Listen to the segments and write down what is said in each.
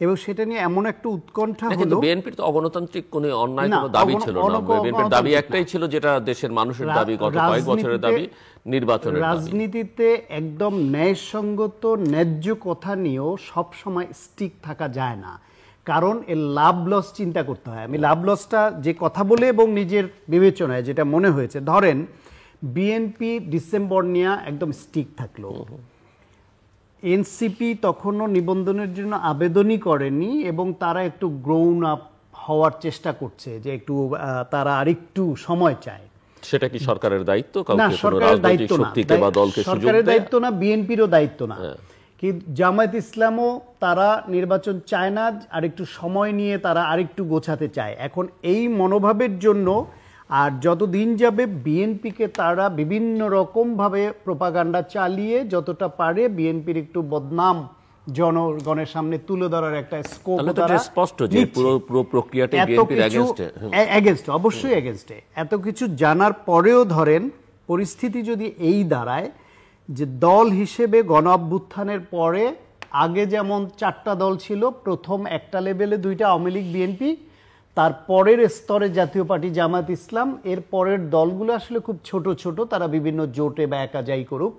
এবং সেটা নিয়ে এমন একটা উৎকণ্ঠা হলো। কিন্তু বিএনপির তো অগণতান্ত্রিক কোনো অন্যায় কোনো দাবি ছিল না, বিএনপির দাবি একটাই ছিল, যেটা দেশের মানুষের দাবি, গত কয়েক বছরের দাবি, নির্বাচনের দাবি। রাজনীতিতে একদম ন্যায়সঙ্গত ন্যায্য কথা নিয়েও সব সময় স্টিক থাকা যায় না, কারণ এর লাভ লস চিন্তা করতে হয়। আমি লাভ লসটা যে কথা বলে এবং নিজের বিবেচনায় যেটা মনে হয়েছে, ধরেন বিএনপি ডিসেম্বর নিয়ে একদম স্টিক থাকলো, এনসিপি তখনও নিবন্ধনের জন্য আবেদনই করেনি এবং তারা একটু গ্রোন আপ হওয়ার চেষ্টা করছে, যে একটু তারা আরেকটু সময় চায়। সেটা কি সরকারের দায়িত্ব? না, সরকারের দায়িত্ব না, সরকারের দায়িত্ব না, বিএনপিরও দায়িত্ব না। কি জামায়াত ইসলামও তারা নির্বাচন চায় না, আরেকটু সময় নিয়ে তারা আরেকটু গোছাতে চায়। এখন এই মনোভাবের জন্য আর যত দিন যাবে বিএনপিকে তারা বিভিন্ন রকমভাবে প্রোপাগান্ডা চালিয়ে যতটা পারে বিএনপির একটু বদনাম জনগণের সামনে তুলে ধরার একটা স্কোপ তারা স্পষ্ট, যে পুরো প্রক্রিয়াটি বিএনপির এগেইনস্ট, অবশ্যই এগেইনস্টে। এত কিছু জানার পরেও ধরেন পরিস্থিতি যদি এই দাঁড়ায় যে দল হিসেবে গণ অভ্যুত্থানের পরে আগে যেমন 4টা দল ছিল, প্রথম একটা লেভেলে 2টা, আওয়ামী লীগ বিএনপি, তার পরের স্তরে জাতীয় পার্টি জামায়াত ইসলাম, এর পরের দলগুলো আসলে খুব ছোট ছোট, তারা বিভিন্ন জোটে বা একা যাই করুক।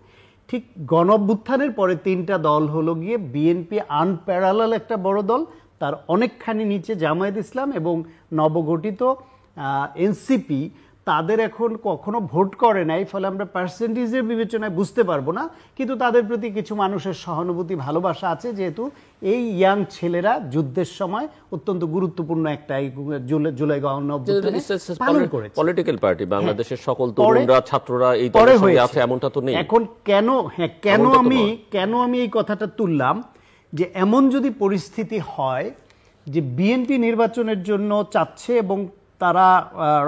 ঠিক গণ অভ্যুত্থানের পরে 3টা দল হলো গিয়ে বিএনপি আনপ্যারালাল একটা বড় দল, তার অনেকখানি নিচে জামায়াত ইসলাম এবং নবগঠিত এনসিপি। তাদের এখন কখনো ভোট করে নাই, ফলে আমরা পার্সেন্টেজের বিবেচনায় বুঝতে পারবো না, কিন্তু তাদের প্রতি কিছু মানুষের সহানুভূতি ভালোবাসা আছে, যেহেতু এই ইয়াং ছেলেরা যুদ্ধের সময় অত্যন্ত গুরুত্বপূর্ণ একটা জুলাই গণঅভ্যুত্থানে পালন করেছে। পলিটিক্যাল পার্টি বাংলাদেশের সকল তরুণরা, ছাত্ররা এই দলের সঙ্গে আছে, এমনটা তো নেই। এখন কেন আমি এই কথাটা তুললাম, যে এমন যদি পরিস্থিতি হয় যে বিএনপি নির্বাচনের জন্য চাচ্ছে এবং তারা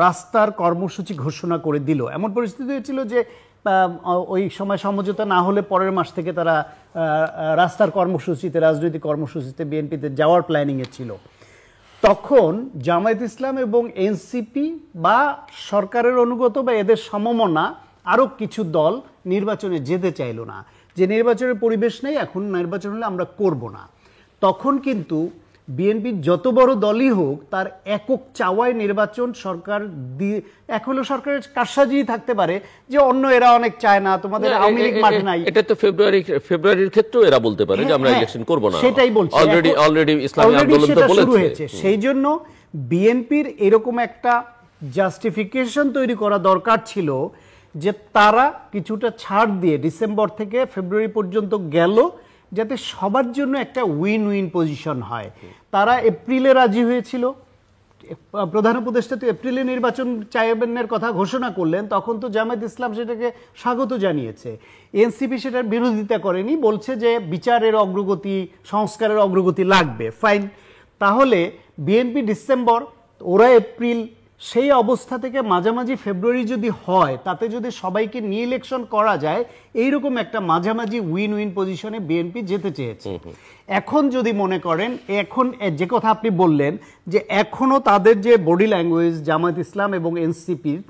রাস্তার কর্মসূচি ঘোষণা করে দিল, এমন পরিস্থিতি হয়েছিল যে ওই সময় সমঝোতা না হলে পরের মাস থেকে তারা রাস্তার কর্মসূচিতে, রাজনৈতিক কর্মসূচিতে বিএনপিতে যাওয়ার প্ল্যানিংয়ে ছিল, তখন জামায়াত ইসলাম এবং এনসিপি বা সরকারের অনুগত বা এদের সমমনা আরও কিছু দল নির্বাচনে যেতে চাইল না, যে নির্বাচনের পরিবেশ নেই, এখন নির্বাচন হলে আমরা করব না। তখন কিন্তু বিএনপির যত বড় দলই হোক তার একক চাওয়ায় নির্বাচন সরকার দিয়ে, এক হলো সরকারের কারসাজি থাকতে পারে যে অন্য এরা অনেক চায় না, তোমাদের আওয়ামী লীগ মাঠে নাই। এটা তো ফেব্রুয়ারির ক্ষেত্রেও এরা বলতে পারে যে আমরা ইলেকশন করব না, সেটাই বলছি, অলরেডি ইসলামী আন্দোলন তো বলেছে। সেই জন্য বিএনপির এরকম একটা জাস্টিফিকেশন তৈরি করা দরকার ছিল যে তারা কিছুটা ছাড় দিয়ে ডিসেম্বর থেকে ফেব্রুয়ারি পর্যন্ত গেল, যাতে সবার জন্য একটা উইন উইন পজিশন হয়। তারা এপ্রিলে রাজি হয়েছিল, প্রধান উপদেষ্টা তো এপ্রিলে নির্বাচন চাইবেনের কথা ঘোষণা করলেন, তখন তো জামায়াত ইসলাম সেটাকে স্বাগত জানিয়েছে, এনসিপি সেটার বিরোধিতা করেনি, বলছে যে বিচারের অগ্রগতি, সংস্কারের অগ্রগতি লাগবে, ফাইন। তাহলে বিএনপি ডিসেম্বর, ওরা এপ্রিল, সেই অবস্থা থেকে মাঝামাঝি ফেব্রুয়ারি যদি হয়, তাতে যদি সবাইকে নিয়ে ইলেকশন করা যায়, এইরকম একটা মাঝামাঝি উইন উইন পজিশনে বিএনপি যেতে চেয়েছে। এখন যদি মনে করেন, এখন যে কথা আপনি বললেন যে এখনো তাদের যে বডি ল্যাঙ্গুয়েজ জামায়াত ইসলাম এবং এনসিপির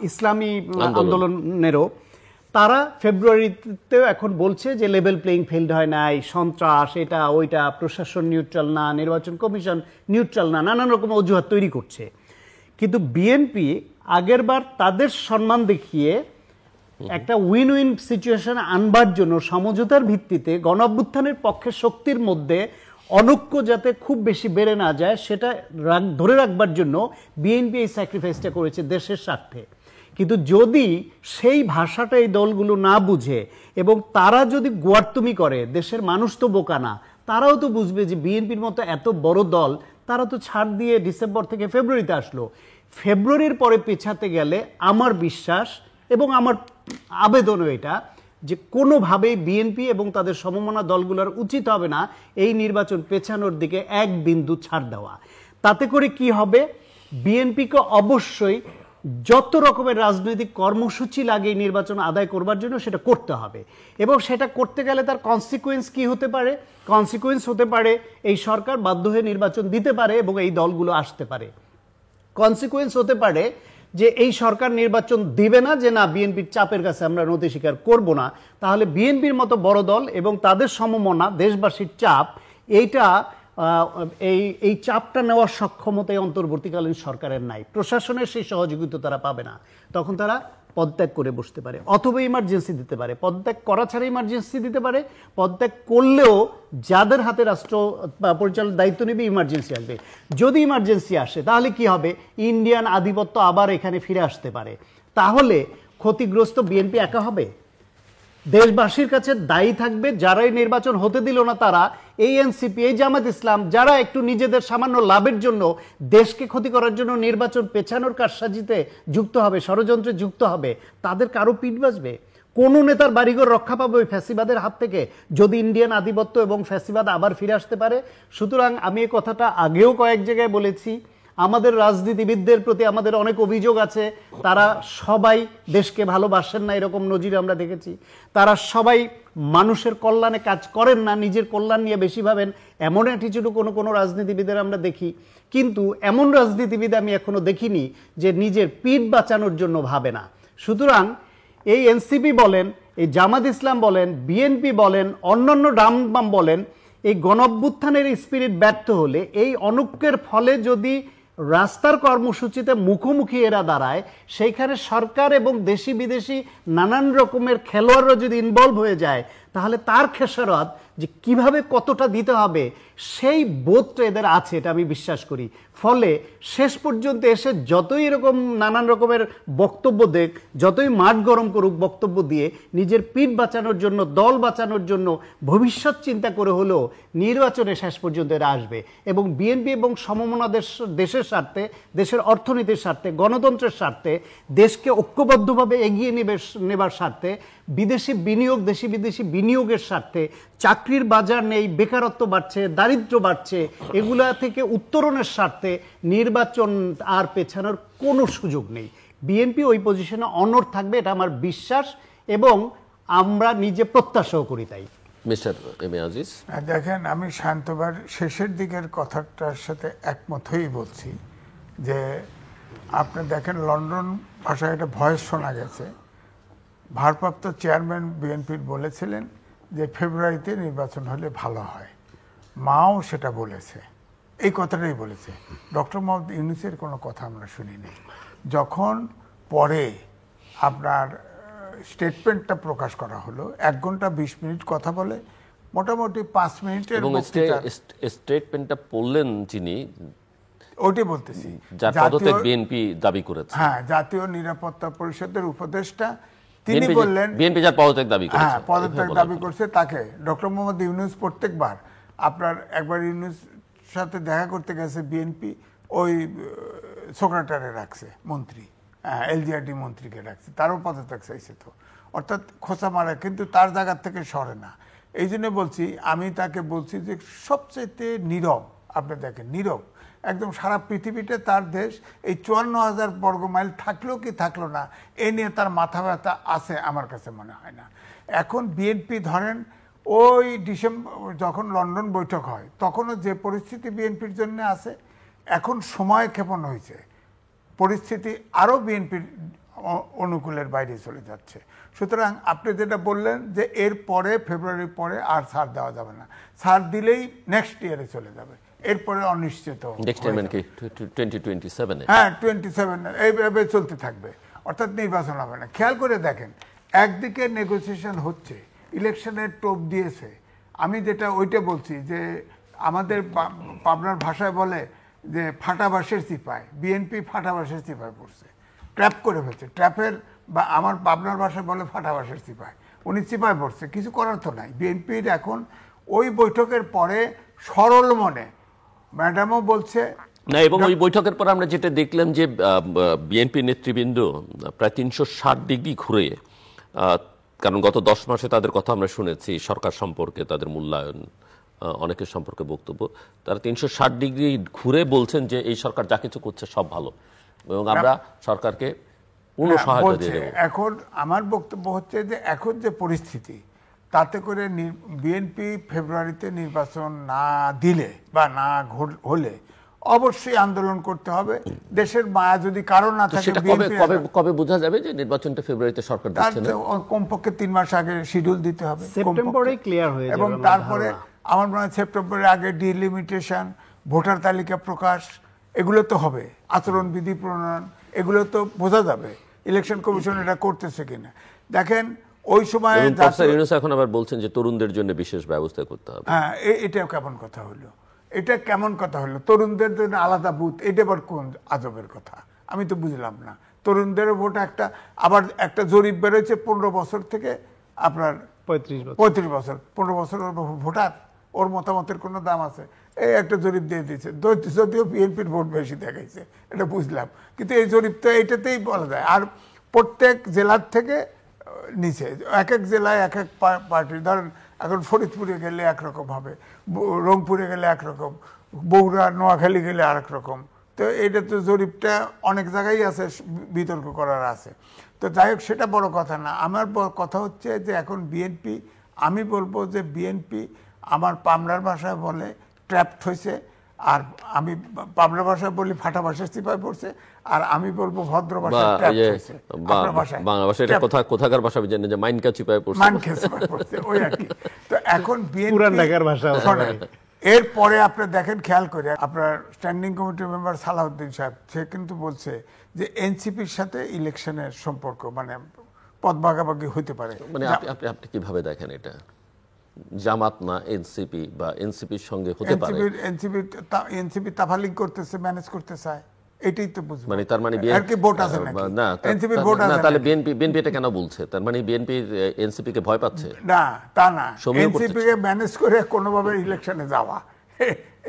ইসলামী আন্দোলনেরও, তারা ফেব্রুয়ারিতেও এখন বলছে যে লেভেল প্লেইং ফিল্ড হয় নাই, সন্ত্রাস, এটা ওইটা, প্রশাসন নিউট্রাল না, নির্বাচন কমিশন নিউট্রাল না, নানান রকম অজুহাত তৈরি করছে। কিন্তু বিএনপি আগেরবার তাদের সম্মান দেখিয়ে একটা উইন উইন সিচুয়েশন আনবার জন্য সমঝোতার ভিত্তিতে গণঅভ্যুত্থানের পক্ষে শক্তির মধ্যে অনৈক্য যাতে খুব বেশি বেড়ে না যায়, সেটা ধরে রাখবার জন্য বিএনপি এই স্যাক্রিফাইসটা করেছে দেশের স্বার্থে। কিন্তু যদি সেই ভাষাটা এই দলগুলো না বুঝে এবং তারা যদি গোয়ার্তুমি করে, দেশের মানুষ তো বোকা না, তারাও তো বুঝবে যে বিএনপির মতো এত বড় দল, তারা তো ছাড় দিয়ে ডিসেম্বর থেকে ফেব্রুয়ারিতে আসলো, ফেব্রুয়ারির পরে পেছাতে গেলে আমার বিশ্বাস এবং আমার আবেদনও এটা, যে কোনোভাবেই বিএনপি এবং তাদের সমমনা দলগুলোর উচিত হবে না এই নির্বাচন পেছানোর দিকে এক বিন্দু ছাড় দেওয়া। তাতে করে কি হবে, বিএনপিকে অবশ্যই যত রকমের রাজনৈতিক কর্মসূচি লাগে এই নির্বাচন আদায় করবার জন্য সেটা করতে হবে, এবং সেটা করতে গেলে তার কনসিকুয়েন্স কি হতে পারে? কনসিকুয়েন্স হতে পারে এই সরকার বাধ্য হয়ে নির্বাচন দিতে পারে এবং এই দলগুলো আসতে পারে। কনসিকুয়েন্স হতে পারে যে এই সরকার নির্বাচন দিবে না, যে না, বিএনপির চাপের কাছে আমরা নতি স্বীকার করব না, তাহলে বিএনপির মতো বড় দল এবং তাদের সমমনা দেশবাসীর চাপ, এইটা এই চাপটা নেওয়ার সক্ষমতা অন্তর্বর্তীকালীন সরকারের নাই, প্রশাসনের সেই সহযোগিতা তারা পাবে না, তখন তারা পদত্যাগ করে বসতে পারে অথবা ইমার্জেন্সি দিতে পারে, পদত্যাগ করা ছাড়া ইমার্জেন্সি দিতে পারে, পদত্যাগ করলেও যাদের হাতে রাষ্ট্র পরিচালনার দায়িত্ব নেবে ইমার্জেন্সি আসবে। যদি ইমার্জেন্সি আসে তাহলে কি হবে, ইন্ডিয়ান আধিপত্য আবার এখানে ফিরে আসতে পারে, তাহলে ক্ষতিগ্রস্ত বিএনপি একা হবে? দেশবাসীর কাছে দায়ী থাকবে যারাই নির্বাচন হতে দিল না তারা, এই এনসিপি, এই জামাত ইসলাম, যারা একটু নিজেদের সামান্য লাভের জন্য দেশকে ক্ষতি করার জন্য নির্বাচন পেছানোর কারসাজিতে যুক্ত হবে, ষড়যন্ত্রে যুক্ত হবে, তাদের কারো পিঠ বাঁচবে? কোন নেতার বাড়িঘর রক্ষা পাবে ওই ফ্যাসিবাদের হাত থেকে যদি ইন্ডিয়ান আধিপত্য এবং ফ্যাসিবাদ আবার ফিরে আসতে পারে? সুতরাং আমি এই কথাটা আগেও কয়েক জায়গায় বলেছি, আমাদের রাজনীতিবিদদের প্রতি আমাদের অনেক অভিযোগ আছে, তারা সবাই দেশকে ভালোবাসেন না, এরকম নজির আমরা দেখেছি। তারা সবাই মানুষের কল্যাণে কাজ করেন না, নিজের কল্যাণ নিয়ে বেশি ভাবেন, এমন অ্যাটিচিউডও কোনো রাজনীতিবিদের আমরা দেখি। কিন্তু এমন রাজনীতিবিদ আমি এখনো দেখিনি যে নিজের পিঠ বাঁচানোর জন্য ভাবে না। সুতরাং এই এনসিপি বলেন, এই জামাত ইসলাম বলেন, বিএনপি বলেন, অন্যান্য ডামবাম বলেন, এই গণঅভ্যুত্থানের স্পিরিট ব্যর্থ হলে, এই অনৈক্যের ফলে যদি রাস্তার কর্মসূচিতে মুখোমুখি এরা দাঁড়ায়, সেইখানে সরকার এবং দেশি বিদেশি নানান রকমের খেলোয়াড়রা যদি ইনভলভ হয়ে যায়, তাহলে তার খেসারত যে কিভাবে কতটা দিতে হবে সেই বোধটা এদের আছে, এটা আমি বিশ্বাস করি। ফলে শেষ পর্যন্ত এসে যতই এরকম নানান রকমের বক্তব্য দেখ, যতই মাঠ গরম করুক বক্তব্য দিয়ে, নিজের পিঠ বাঁচানোর জন্য, দল বাঁচানোর জন্য ভবিষ্যৎ চিন্তা করে হলেও নির্বাচনে শেষ পর্যন্ত এরা আসবে। এবং বিএনপি এবং সমমনা দেশের স্বার্থে, দেশের অর্থনীতির স্বার্থে, গণতন্ত্রের স্বার্থে, দেশকে ঐক্যবদ্ধভাবে এগিয়ে নেবার স্বার্থে, বিদেশি বিনিয়োগ, দেশি বিদেশি বিনিয়োগের স্বার্থে, চাকরির বাজার নেই, বেকারত্ব বাড়ছে, দারিদ্র্য বাড়ছে, এগুলা থেকে উত্তরণের স্বার্থে নির্বাচন আর পেছানোর কোনো সুযোগ নেই। বিএনপি ওই পজিশনে অনড় থাকবে, এটা আমার বিশ্বাস এবং আমরা নিজে প্রত্যাশাও করি। তাই মিস্টার এম এ আজিজ, দেখেন, আমি শান্তবার শেষের দিকের কথাটার সাথে একমত হয়েই বলছি যে আপনি দেখেন লন্ডন ভাষায় একটা ভয়েস শোনা গেছে, ভারপ্রাপ্ত চেয়ারম্যান বিএনপির বলেছিলেন যে ফেব্রুয়ারিতে নির্বাচন হলে ভালো হয়, মাও সেটা বলেছে, এই কথাটাই বলেছে। ডক্টর মোহাম্মদ ইউনূসের কোনো কথা আমরা শুনিনি। যখন পরে আপনার স্টেটমেন্টটা প্রকাশ করা হলো, 1 ঘন্টা 20 মিনিট কথা বলে মোটামুটি 5 মিনিটের স্টেটমেন্টটা পড়লেন যিনি, ওইটাই বলতেছি, যার পদত্যাগ বিএনপি দাবি করেছে। হ্যাঁ, জাতীয় নিরাপত্তা পরিষদের উপদেষ্টা তিনি বললেন, বিএনপি যার পদত্যাগ দাবি করেছে, হ্যাঁ পদত্যাগ দাবি করছে, তাকে ডক্টর মোহাম্মদ ইউনূস প্রত্যেকবার আপনার একবার ইউনূস সাথে দেখা করতে গেছে বিএনপি, ওই সেক্রেটারি রাখছে মন্ত্রী, এলজিআরডি মন্ত্রীকে রাখছে, তারও পদত্যাগ চাইছে। তো অর্থাৎ খোঁচা মারা, কিন্তু তার জায়গার থেকে সরে না। এই জন্য বলছি, আমি তাকে বলছি যে সবচেয়ে নীরব, আপনি দেখেন নীরব একদম, সারা পৃথিবীতে তার দেশ এই 54,000 বর্গ মাইল থাকলেও কি থাকলো না, এ নিয়ে তার মাথা ব্যথা আছে আমার কাছে মনে হয় না। এখন বিএনপি ধরেন ওই ডিসেম্বর যখন লন্ডন বৈঠক হয়, তখনও যে পরিস্থিতি বিএনপির জন্য আছে, এখন সময় ক্ষেপণ হয়েছে, পরিস্থিতি আরও বিএনপির অনুকূলের বাইরে চলে যাচ্ছে। সুতরাং আপনি যেটা বললেন যে এর পরে ফেব্রুয়ারির পরে আর ছাড় দেওয়া যাবে না, ছাড় দিলেই নেক্সট ইয়ারে চলে যাবে, এরপরে অনিশ্চিত, হ্যাঁ 27 এইভাবে চলতে থাকবে, অর্থাৎ নির্বাচন হবে না। খেয়াল করে দেখেন, একদিকে নেগোসিয়েশন হচ্ছে, ইলেকশনের টোপ দিয়েছে। আমি যেটা ওইটা বলছি যে আমাদের পাবনার ভাষায় বলে যে ফাটাবাসের চিপায়, বিএনপি ফাটাবাসের চিপায় পড়ছে, ট্র্যাপ করে ফেলছে, ট্র্যাপের, বা আমার পাবনার ভাষায় বলে ফাটাবাসের চিপায়, উনি চিপায় পড়ছে, কিছু করার তো নাই। বিএনপির এখন ওই বৈঠকের পরে সরল মনে, ম্যাডামও বলছে না, এবং ওই বৈঠকের পর আমরা যেটা দেখলাম যে বিএনপি নেতৃবৃন্দ প্রায় 360 ডিগ্রি ঘুরে, কারণ গত 10 মাসে তাদের কথা আমরা শুনেছি, সরকার সম্পর্কে তাদের মূল্যায়ন, অনেকের সম্পর্কে বক্তব্য, তারা 360 ডিগ্রি ঘুরে বলছেন যে এই সরকার যা কিছু করছে সব ভালো এবং আমরা সরকারকে পূর্ণ সহায়তা দিয়ে দেব। এখন আমার বক্তব্য হচ্ছে যে এখন যে পরিস্থিতি, তাতে করে বিএনপি ফেব্রুয়ারিতে নির্বাচন না দিলে বা না হলে অবশ্যই আন্দোলন করতে হবে। দেশের মায়া যদি কারণ না থাকে, কবে বোঝা যাবে যে নির্বাচনটা ফেব্রুয়ারিতে সরকার দিচ্ছে না? কমপক্ষে 3 মাস আগে শিডিউল দিতে হবে, সেপ্টেম্বরে ক্লিয়ার হয়ে যাবে। এবং তারপরে আমার মনে হয় সেপ্টেম্বরের আগে ডিলিমিটেশন, ভোটার তালিকা প্রকাশ, এগুলো তো হবে, আচরণবিধি প্রণয়ন, এগুলো তো বোঝা যাবে ইলেকশন কমিশন এটা করতেছে কিনা। দেখেন ওই সময় প্রফেসর ইউনূস এখন আবার বলছেন যে তরুণদের জন্য বিশেষ ব্যবস্থা করতে হবে। হ্যাঁ, এটা কেমন কথা হলো? এটা কেমন কথা হলো? তরুণদের জন্য আলাদা বুথ, এটা আবার কোন আজবের কথা? আমি তো বুঝলাম না। তরুণদের ভোট একটা, আবার একটা জরিপ বেরোচ্ছে 15 বছর থেকে আপনার 35 বছর, 15 বছর ভোটার, ওর মতামতের কোনো দাম আছে? এই একটা জরিপ দিয়ে দিচ্ছে, যদিও বিএনপির ভোট বেশি দেখাইছে, এটা বুঝলাম, কিন্তু এই জরিপ তো এইটাতেই বলা যায়। আর প্রত্যেক জেলার থেকে নিচে, এক এক জেলায় এক এক পার্টি, ধরেন এখন ফরিদপুরে গেলে একরকম হবে, রংপুরে গেলে একরকম, বগুড়া নোয়াখালী গেলে আরেক রকম। তো এটা তো জরিপটা অনেক জায়গায় আছে, বিতর্ক করার আছে। তো যাই হোক, সেটা বড় কথা না। আমার কথা হচ্ছে যে এখন বিএনপি, আমি বলবো যে বিএনপি আমার পামরার ভাষায় বলে ট্র্যাপড হয়েছে, আর আমি পামরা ভাষায় বলি ফাটা ভাষায় চিপায় পড়ছে, আর আমি বলবো ভদ্র ভাষায় ট্র্যাপড হয়েছে। বাংলা ভাষায় এটা কোথাকার ভাষা জানেন যে মাইনকা চিপায় পড়ছে, মাইনকা চিপায় পড়ছে, ওই আর কি। তো এখন বিএনপি পুরান ঢাকার ভাষা। এরপরে আপনি দেখেন, খেয়াল করে আপনার স্ট্যান্ডিং কমিটির মেম্বার সালাউদ্দিন সাহেব, সে কিন্তু বলছে যে এনসিপির সাথে ইলেকশনের সম্পর্ক, মানে পদ ভাগাভাগি হইতে পারে। মানে আপনি কিভাবে দেখেন এটা? জামাত না এনসিপি, বা এনসিপির সঙ্গে হতে পারে? এনসিপি তাফালিং করতেছে, ম্যানেজ করতে চায়, এটাই তো বুঝবো। মানে তার মানে আর কি ভোট আছে নাকি? না, এনসিপি ভোট আছে না, তাহলে বিএনপি এটা কেন বলছে? তার মানে বিএনপি এনসিপি কে ভয় পাচ্ছে? না, তা না, এনসিপি কে ম্যানেজ করে কোনোভাবে ইলেকশনে যাওয়া,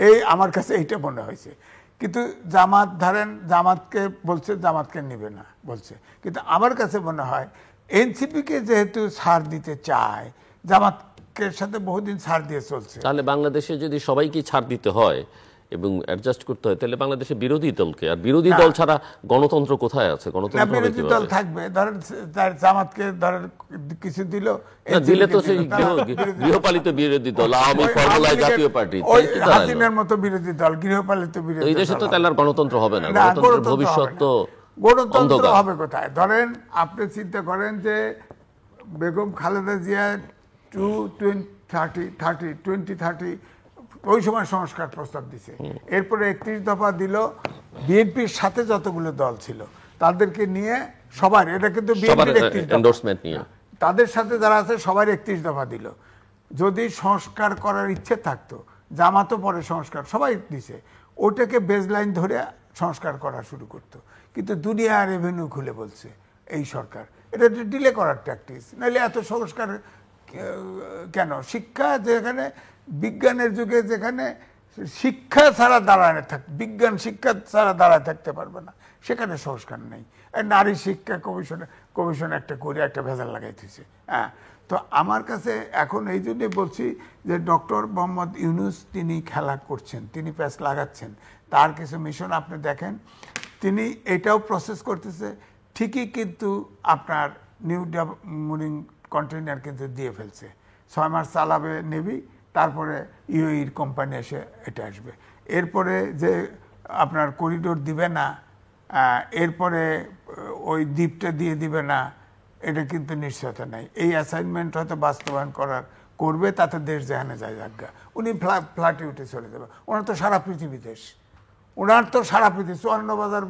এই আমার কাছে এইটা মনে হয়েছে। কিন্তু জামাত, ধরেন জামাতকে বলছে, জামাতকে নিবে না বলছে, কিন্তু আমার কাছে মনে হয় এনসিপি কে যেহেতু ছাড় দিতে চায়, জামাতের সাথে বহুদিন ছাড় দিয়ে চলছে, তাহলে বাংলাদেশে যদি সবাইকে ছাড় দিতে হয় এবং অ্যাডজাস্ট করতে হয়, তাহলে বাংলাদেশে বিরোধী দলকে, আর বিরোধী দল ছাড়া গণতন্ত্র কোথায় আছে? গণতন্ত্র বিরোধী দল থাকবে, ধরেন জামাতকে ধরেন কিছু দিল, দিলে তো সেই গৃহপালিত বিরোধী দল, আওয়ামী ফর্মুলায় জাতীয় পার্টি, হাসিনার মতো বিরোধী দল, গৃহপালিত বিরোধী। এই দেশে তো তাহলে আর গণতন্ত্র হবে না, গণতন্ত্রের ভবিষ্যৎ তো গণতন্ত্র হবে কোথায়? ধরেন আপনি চিন্তা করেন যে বেগম খালেদা জিয়া 2030 ওই সময় সংস্কার প্রস্তাব দিছে, এরপরে 31 দফা দিল, বিএনপির সাথে যতগুলো দল ছিল তাদেরকে নিয়ে সবার, এটা কিন্তু বিএনপির 31 এন্ডোর্সমেন্ট নিয়ে, তাদের সাথে যারা আছে সবার 31 দফা দিল। যদি সংস্কার করার ইচ্ছে থাকতো, জামাতও পরে সংস্কার সবাই দিছে, ওটাকে বেজলাইন ধরে সংস্কার করা শুরু করতো। কিন্তু দুনিয়া রেভিনিউ খুলে বলছে এই সরকার, এটা ডিলে করার প্র্যাকটিস। নাহলে এত সংস্কার কেন? শিক্ষা, যেখানে বিজ্ঞানের যুগে, যেখানে শিক্ষা ছাড়া দাঁড়ায় বিজ্ঞান শিক্ষা ছাড়া দাঁড়ায় থাকতে পারবে না, সেখানে সংস্কার নেই। নারী শিক্ষা কমিশন একটা করে একটা ভেজাল লাগাই দিয়েছে। হ্যাঁ, তো আমার কাছে এখন এই জন্যই বলছি যে ডক্টর মোহাম্মদ ইউনূস তিনি খেলা করছেন, তিনি প্যাচ লাগাচ্ছেন, তার কিছু মিশন আপনি দেখেন, তিনি এটাও প্রসেস করতেছে ঠিকই, কিন্তু আপনার নিউ মুনিং কন্টেইনার কিন্তু দিয়ে ফেলছে। 6 মাস চালাবে নেভি, তারপরে ইউএইর কোম্পানি এসে এটা আসবে। এরপরে যে আপনার করিডোর দিবে না, এরপরে ওই দ্বীপটা দিয়ে দিবে না, এটা কিন্তু নিশ্চয়তা নাই। এই অ্যাসাইনমেন্ট হয়তো বাস্তবায়ন করবে, তাতে দেশ যেখানে যায় যাজ্ঞা, উনি ফ্ল্যাটে উঠে চলে যাবে। ওনার তো সারা পৃথিবী দেশ, ওনার তো সারা পৃথিবী 54,000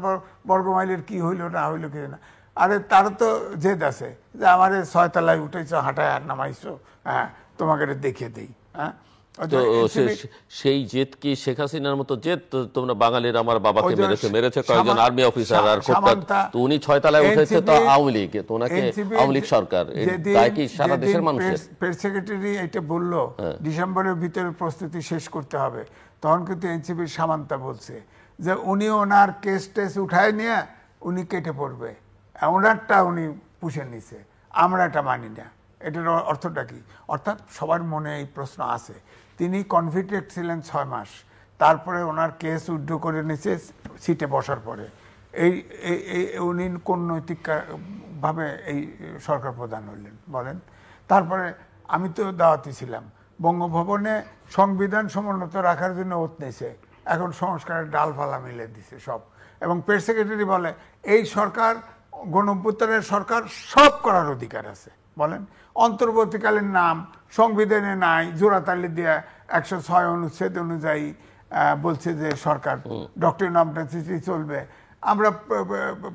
বর্গমাইলের কি হইলো না হইলো কি না। আরে তার তো জেদ আছে যে আমার 6 তলায় উঠেছো, হাঁটায় আর নামাইছো, হ্যাঁ তোমাকে দেখিয়ে দেই। হ্যাঁ, তো সেই জেদ কি শেখ হাসিনার মতো জেদ? তোমরা বাঙালির আমার বাবাকে মেরেছে কয়েকজন আর্মি অফিসার, আর তো উনি 6 তলায় উঠেছে তো আওয়ামী লীগ, তো ওনাকে আওয়ামী লীগ সরকার, তাই কি সারা দেশের মানুষের? প্রেস সেক্রেটারি এটা বললো ডিসেম্বরের ভিতরে প্রস্তুতি শেষ করতে হবে, তখন কিন্তু এনসিপির সামান্তা বলছে যে উনি ওনার কেস টেস উঠায় নিয়ে উনি কেটে পড়বে, ওনারটা উনি পুষে নিছে, আমরা এটা মানি না। এটার অর্থটা কি? অর্থাৎ সবার মনে এই প্রশ্ন আছে। তিনি কনভিক্টেড ছিলেন 6 মাস, তারপরে ওনার কেস উইথড্র করে নিছে সিটে বসার পরে। উনি কোন নৈতিক ভাবে এই সরকার প্রধান হইলেন বলেন? তারপরে আমি তো দাওয়াতি ছিলাম, বঙ্গভবনে সংবিধান সমুন্নত রাখার জন্য ওত নিয়েছে, এখন সংস্কারের ডালপালা মিলে দিছে সব। এবং প্রেস সেক্রেটারি বলে এই সরকার গণঅভ্যুত্থানের সরকার, সব করার অধিকার আছে, বলেন? অন্তর্বর্তীকালীন নাম সংবিধানে নাই, জোড়াতালি দেয়া 106 অনুচ্ছেদ অনুযায়ী বলছে যে সরকার ডক্টরিন অফ নেসেসিটি চলবে। আমরা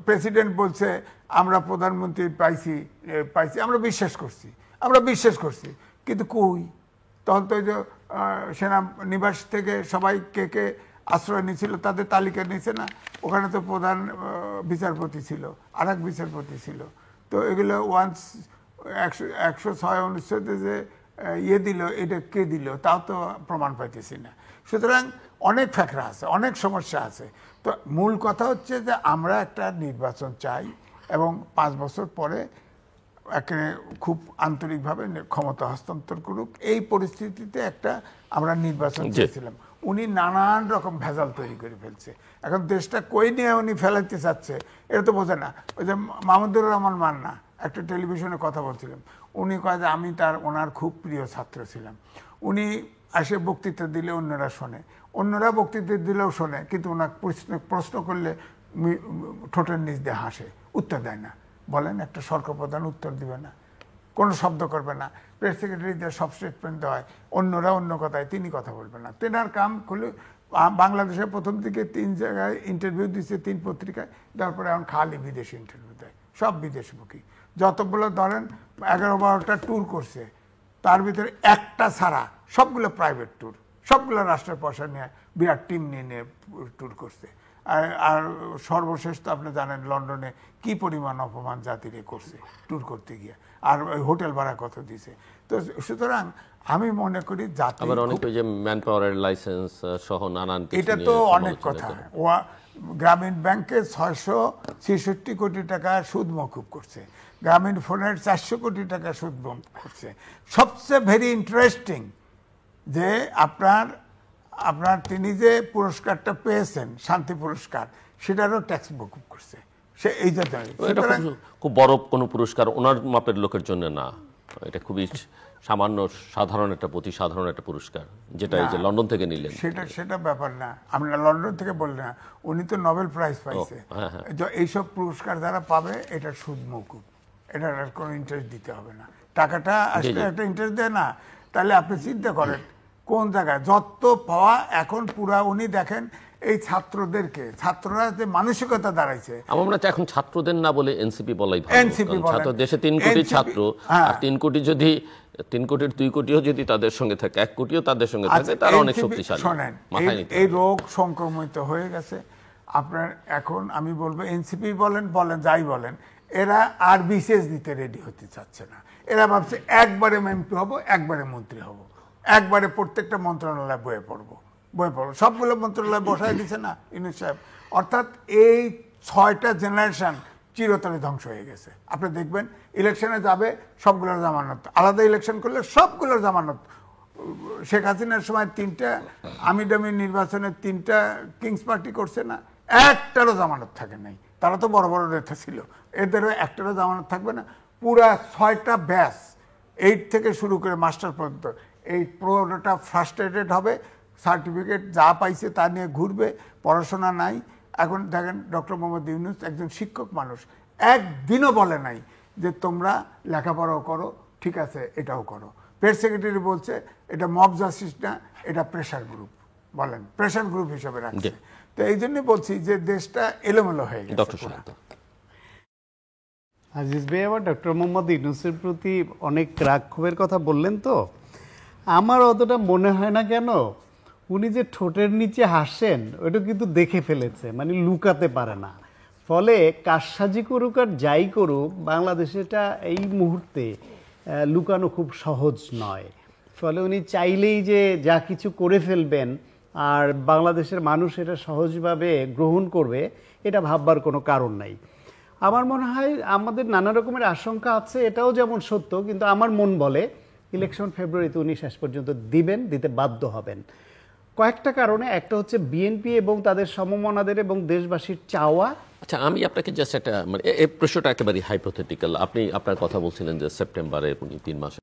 প্রেসিডেন্ট বলছে আমরা প্রধানমন্ত্রী পাইছি, আমরা বিশ্বাস করছি, কিন্তু কই? তখন তো যে সেনা নিবাস থেকে সবাই কে আশ্রয় নিয়েছিল তাদের তালিকা নিয়েছে না, ওখানে তো প্রধান বিচারপতি ছিল, আর এক বিচারপতি ছিল। তো এগুলো 106 অনুচ্ছেদে যে দিল, এটা কে দিল তাও তো প্রমাণ পাইতেছি না। সুতরাং অনেক ফ্যাকরা আছে, অনেক সমস্যা আছে। তো মূল কথা হচ্ছে যে আমরা একটা নির্বাচন চাই এবং 5 বছর পরে একে খুব আন্তরিকভাবে ক্ষমতা হস্তান্তর করুক। এই পরিস্থিতিতে একটা আমরা নির্বাচন চেয়েছিলাম। উনি নানান রকম ভেজাল তৈরি করে ফেলছে। এখন দেশটা কই নিয়ে উনি ফেলাইতে চাচ্ছে এটা তো বোঝে না। ওই যে মাহমুদুর রহমান মান্না একটা টেলিভিশনে কথা বলছিলেন, উনি কয় যে আমি ওনার খুব প্রিয় ছাত্র ছিলাম। উনি আসে বক্তৃতা দিলে অন্যরা শোনে, অন্যরা বক্তৃতা দিলেও শোনে, কিন্তু ওনার প্রশ্ন করলে ঠোঁটের নিচ দিয়ে হাসে, উত্তর দেয় না। বলেন, একটা সরকার প্রধান উত্তর দিবে না, কোনো শব্দ করবে না, প্রেস সেক্রেটারিদের সব স্টেটমেন্ট দেওয়া হয়, অন্যরা অন্য কথায়, তিনি কথা বলবেন না। তেনার কাম খুলে বাংলাদেশে প্রথম দিকে 3 জায়গায় ইন্টারভিউ দিচ্ছে, 3 পত্রিকায়, তারপরে এখন খালি বিদেশি ইন্টারভিউ দেয়, সব বিদেশমুখী। যতগুলো ধরেন 11-12টা ট্যুর করছে, তার ভিতরে একটা ছাড়া সবগুলো প্রাইভেট ট্যুর, সবগুলো রাষ্ট্রের পয়সা নিয়ে বিরাট টিম নিয়ে ট্যুর করছে। আর সর্বশেষ তো আপনি জানেন লন্ডনে কি পরিমাণ অপমান জাতিরে করছে ট্যুর করতে গিয়ে, আর ওই হোটেল ভাড়া কত দিছে। তো সুততরাং আমি মনে করি জাতি যে ম্যান পাওয়ারের লাইসেন্স সহ নানান, এটা তো অনেক কথা। গ্রামীণ ব্যাংকে 666 কোটি টাকা সুদ মকুব করছে, গ্রামীণ ফোনের 400 কোটি টাকা সুদ মকুব করছে। সবচেয়ে ভেরি ইন্টারেস্টিং যে আপনার তিনি যে পুরস্কারটা পেয়েছেন, শান্তি পুরস্কার, সেটারও ট্যাক্স মকুব করছে সে। এই যে খুব বড় কোনো পুরস্কার ওনার মাপের লোকের জন্য না, এটা খুবই সামান্য সাধারণ একটা পুরস্কার, যেটা এই যে লন্ডন থেকে নিলেন। সেটা ব্যাপার না, আমরা লন্ডন থেকে বললেন না, উনি তো নোবেল প্রাইজ পাইছে। এইসব পুরস্কার যারা পাবে এটা সুদ মকুব, এটার কোনো ইন্টারেস্ট দিতে হবে না। টাকাটা আসলে একটা ইন্টারেস্ট দেয় না, তাহলে আপনি চিন্তা করেন কোন জায়গায় যত পাওয়া এখন পুরা। উনি দেখেন এই ছাত্ররা যে মানসিকতা দাঁড়াইছে, আমরা এখন ছাত্রদের না বলে এনসিপি বলাই ভালো। ছাত্র দেশে 3 কোটি ছাত্র, আর 3 কোটি যদি 3 কোটির 2 কোটিও যদি তাদের সঙ্গে থাকে, 1 কোটিও তাদের সঙ্গে থাকে, তারা অনেক শক্তিশালী। শোনেন, এই রোগ সংক্রমিত হয়ে গেছে আপনার। এখন আমি বলবো এনসিপি বলেন যাই বলেন, এরা আর বিশেষ দিতে রেডি হতে চাচ্ছে না। এরা ভাবছে একবারে এমপি হব, একবারে মন্ত্রী হব, একবারে প্রত্যেকটা মন্ত্রণালয় বয়ে পড়বো। সবগুলো মন্ত্রণালয় বসায় দিচ্ছে না ইউনূস সাহেব। অর্থাৎ এই 6টা জেনারেশন চিরতরে ধ্বংস হয়ে গেছে। আপনি দেখবেন ইলেকশনে যাবে, সবগুলোর জামানত, আলাদা ইলেকশন করলে সবগুলোর জামানত। শেখ হাসিনার সময় 3টা আমিডামি নির্বাচনে 3টা কিংস পার্টি করছে না, একটারও জামানত থাকে নাই। তারা তো বড় বড় নেতা ছিল, এদেরও একটারও জামানত থাকবে না। পুরা 6টা ব্যাচ, 8 থেকে শুরু করে মাস্টার পর্যন্ত, এই পুরোটা ফ্রাস্ট্রেটেড হবে। সার্টিফিকেট যা পাইছে তা নিয়ে ঘুরবে, পড়াশোনা নাই। এখন দেখেন ডক্টর মোহাম্মদ ইউনূস একজন শিক্ষক মানুষ, একদিনও বলে নাই যে তোমরা লেখাপড়াও করো, ঠিক আছে এটাও করো। প্রেস সেক্রেটারি বলছে এটা মব জাস্টিস না, এটা প্রেশার গ্রুপ, বলেন প্রেশার গ্রুপ হিসেবে রাখছে। তো এই জন্যই বলছি যে দেশটা এলোমেলো হয়ে গেছে। আজিজ ভাই, আবার ডক্টর মোহাম্মদ ইউনূসের প্রতি অনেক রাগ ক্ষোভের কথা বললেন, তো আমার অতটা মনে হয় না। কেন? উনি যে ঠোঁটের নিচে হাসেন ওটা কিন্তু দেখে ফেলেছে, মানে লুকাতে পারে না। ফলে কারসাজি করুক আর যাই করুক, বাংলাদেশেটা এই মুহূর্তে লুকানো খুব সহজ নয়। ফলে উনি চাইলেই যে যা কিছু করে ফেলবেন আর বাংলাদেশের মানুষ এটা সহজভাবে গ্রহণ করবে, এটা ভাববার কোনো কারণ নাই। আমার মনে হয় আমাদের নানা রকমের আশঙ্কা আছে, এটাও যেমন সত্য, কিন্তু আমার মন বলে ইলেকশন ফেব্রুয়ারিতে উনি শেষ পর্যন্ত দিতে বাধ্য হবেন। কয়েকটা কারণে, একটা হচ্ছে বিএনপি এবং তাদের সমমনাদের এবং দেশবাসীর চাওয়া। আচ্ছা, আমি আপনাকে জাস্ট একটা, মানে এই প্রশ্নটা একেবারে হাইপোথেটিক্যাল। আপনি আপনার কথা বলছিলেন যে সেপ্টেম্বরে উনি 3 মাসে